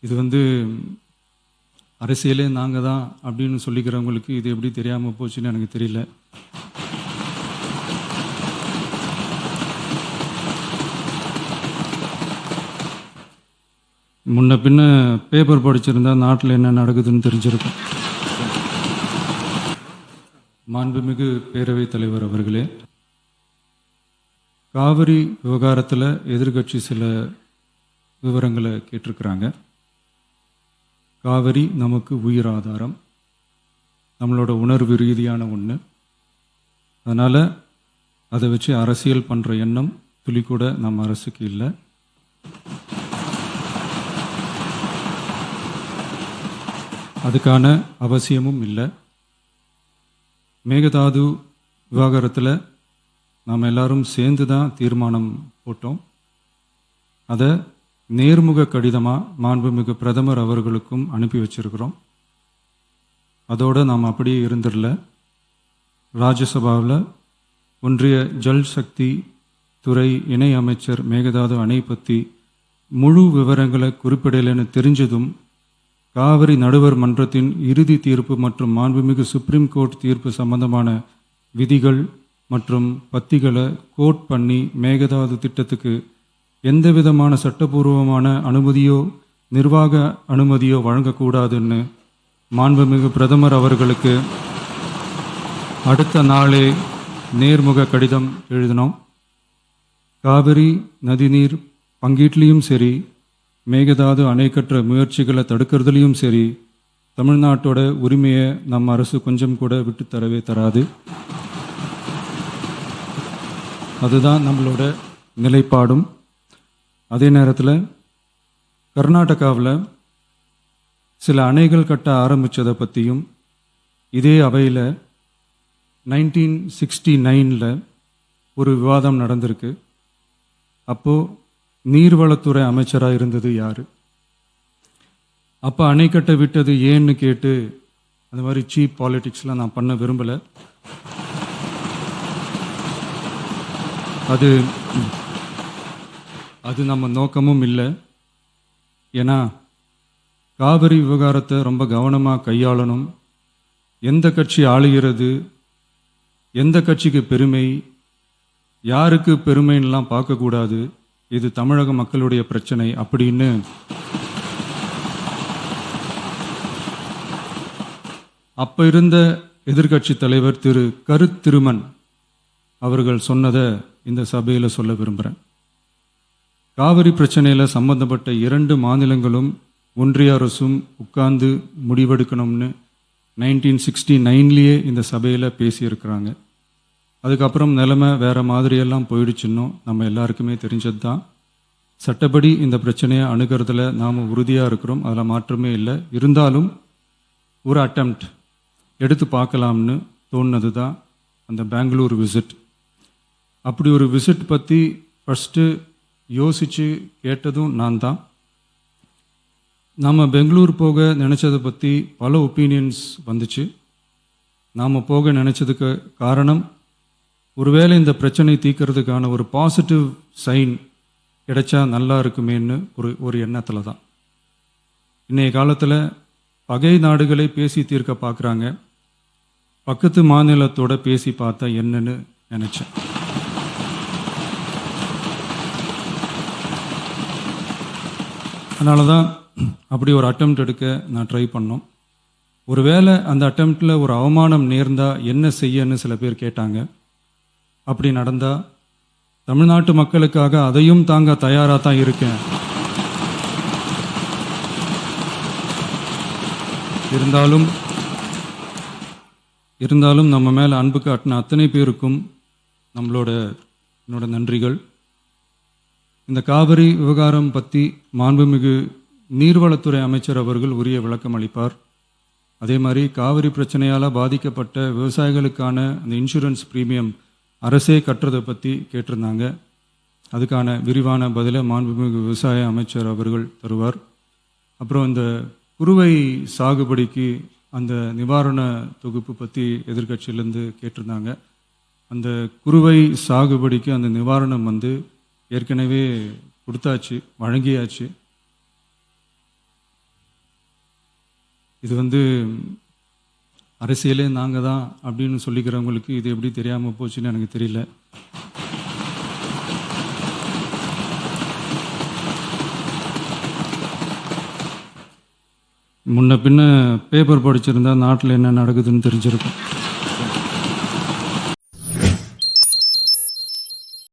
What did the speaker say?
இது அரசியலே நாங்கள் தான் அப்படின்னு சொல்லிக்கிறவங்களுக்கு இது எப்படி தெரியாமல் போச்சுன்னு எனக்கு தெரியல. முன்ன பின்ன பேப்பர் படிச்சிருந்தா நாட்டில் என்ன நடக்குதுன்னு தெரிஞ்சிருக்கும். மாண்புமிகு பேரவைத் தலைவர் அவர்களே, காவிரி விவகாரத்தில் எதிர்கட்சி சில விவரங்களை கேட்டிருக்கிறாங்க. காவிரி நமக்கு உயிர் ஆதாரம், நம்மளோட உணர்வு ரீதியான ஒன்று. அதனால் அதை வச்சு அரசியல் பண்ணுற எண்ணம் துளி கூட நம்ம அரசுக்கு இல்லை. அதுக்கான அவசியமும் இல்லை. மேகதாது விவகாரத்தில் நாம் எல்லாரும் சேர்ந்து தான் தீர்மானம் போட்டோம். அதை நேர்முக கடிதமாக மாண்புமிகு பிரதமர் அவர்களுக்கும் அனுப்பி வச்சிருக்கிறோம். அதோடு நாம் அப்படியே இருந்துடல. ராஜ்யசபாவில் ஒன்றிய ஜல் சக்தி துறை இணை அமைச்சர் மேகதாது அணை பற்றி முழு விவரங்களை குறிப்பிடலைன்னு தெரிஞ்சதும் காவிரி நடுவர் மன்றத்தின் இறுதி தீர்ப்பு மற்றும் மாண்புமிகு சுப்ரீம் கோர்ட் தீர்ப்பு சம்பந்தமான விதிகள் மற்றும் பத்திகளை கோட் பண்ணி மேகதாது திட்டத்துக்கு எந்த விதமான சட்டபூர்வமான அனுமதியோ நிர்வாக அனுமதியோ வழங்கக்கூடாதுன்னு மாண்புமிகு பிரதமர் அவர்களுக்கு அடுத்த நாளே நேர்முக கடிதம் எழுதினோம். காவிரி நதிநீர் பங்கீட்லேயும் சரி, மேகதாது அணை கட்டுற முயற்சிகளை தடுக்கிறதுலையும் சரி, தமிழ்நாட்டோட உரிமையை நம்ம அரசு கொஞ்சம் கூட விட்டு தரவே தராது. அதுதான் நம்மளோட நிலைப்பாடும். அதே நேரத்தில் கர்நாடகாவில் சில அணைகள் கட்ட ஆரம்பித்ததை பற்றியும் இதே அவையில் 1969 ஒரு விவாதம் நடந்திருக்கு. அப்போது நீர்வளத்துறை அமைச்சராக இருந்தது யார்? அப்போ அணை கட்ட விட்டது ஏன்னு கேட்டு அந்த மாதிரி சீப் பாலிட்டிக்ஸ்லாம் நான் பண்ண விரும்பலை. அது நம்ம நோக்கமும் இல்லை. ஏன்னா காவிரி விவகாரத்தை ரொம்ப கவனமாக கையாளணும். எந்த கட்சி ஆளுகிறது, எந்த கட்சிக்கு பெருமை, யாருக்கு பெருமைன்னெலாம் பார்க்கக்கூடாது. இது தமிழக மக்களுடைய பிரச்சனை அப்படின்னு அப்போ இருந்த எதிர்கட்சி தலைவர் திரு கருத்திருமன் அவர்கள் சொன்னதை இந்த சபையில் சொல்ல விரும்புகிறேன். காவிரி பிரச்சனையில் சம்பந்தப்பட்ட 2 மாநிலங்களும் ஒன்றிய அரசும் உட்கார்ந்து முடிவெடுக்கணும்னு 1969 இந்த சபையில் பேசியிருக்கிறாங்க. அதுக்கப்புறம் நிலைமை வேறு மாதிரியெல்லாம் போயிடுச்சுன்னும் நம்ம எல்லாருக்குமே தெரிஞ்சது தான். சட்டப்படி இந்த பிரச்சனையை அணுகிறதுல நாம் உறுதியாக இருக்கிறோம், அதில் மாற்றமே இல்லை. இருந்தாலும் ஒரு அட்டெம்ப்ட் எடுத்து பார்க்கலாம்னு தோணுனது தான் அந்த பெங்களூர் விசிட். அப்படி ஒரு விசிட் பற்றி ஃபஸ்ட்டு யோசித்து கேட்டதும் நான் தான். நாம் பெங்களூர் போக நினச்சதை பற்றி பல ஒப்பீனியன்ஸ் வந்துச்சு. நாம் போக நினச்சதுக்கு காரணம், ஒருவேளை இந்த பிரச்சனை தீர்க்கறதுக்கான ஒரு பாசிட்டிவ் சைன் கிடைச்சா நல்லா இருக்குமேன்னு ஒரு எண்ணத்தில் தான். இன்றைய காலத்தில் பகை நாடுகளை பேசி தீர்க்க பார்க்குறாங்க. பக்கத்து மாநிலத்தோட பேசி பார்த்தா என்னன்னு நினச்சேன். அதனால தான் அப்படி ஒரு அட்டெம்ப்ட் எடுக்க நான் ட்ரை பண்ணோம். ஒருவேளை அந்த அட்டெம்ப்டில் ஒரு அவமானம் நேர்ந்தால் என்ன செய்யன்னு சில பேர் கேட்டாங்க. அப்படி நடந்தால் தமிழ்நாட்டு மக்களுக்காக அதையும் தாங்க தயாராக தான் இருக்கேன். இருந்தாலும் நம்ம மேலே அன்பு காட்டின அத்தனை பேருக்கும் என்னோட நன்றிகள். இந்த காவிரி விவகாரம் பற்றி மாண்புமிகு நீர்வளத்துறை அமைச்சர் அவர்கள் உரிய விளக்கம் அளிப்பார். அதே மாதிரி காவிரி பிரச்சனையால் பாதிக்கப்பட்ட விவசாயிகளுக்கான அந்த இன்சூரன்ஸ் ப்ரீமியம் அரசே கட்டுறதை பற்றி கேட்டிருந்தாங்க. அதுக்கான விரிவான பதிலை மாண்புமிகு விவசாய அமைச்சர் அவர்கள் தருவார். அப்புறம் இந்த குறுவை சாகுபடிக்கு அந்த நிவாரண தொகுப்பு பற்றி எதிர்கட்சியிலேருந்து கேட்டிருந்தாங்க. அந்த குறுவை சாகுபடிக்கு அந்த நிவாரணம் ஏற்கனவே கொடுத்தாச்சு, வழங்கியாச்சு. இது வந்து அரசியலே நாங்கள் தான் அப்படின்னு சொல்லிக்கிறவங்களுக்கு இது எப்படி தெரியாமல் போச்சுன்னு எனக்கு தெரியல. முன்ன பின்ன பேப்பர் படிச்சிருந்தா நாட்டில் என்ன நடக்குதுன்னு தெரிஞ்சிருக்கும்.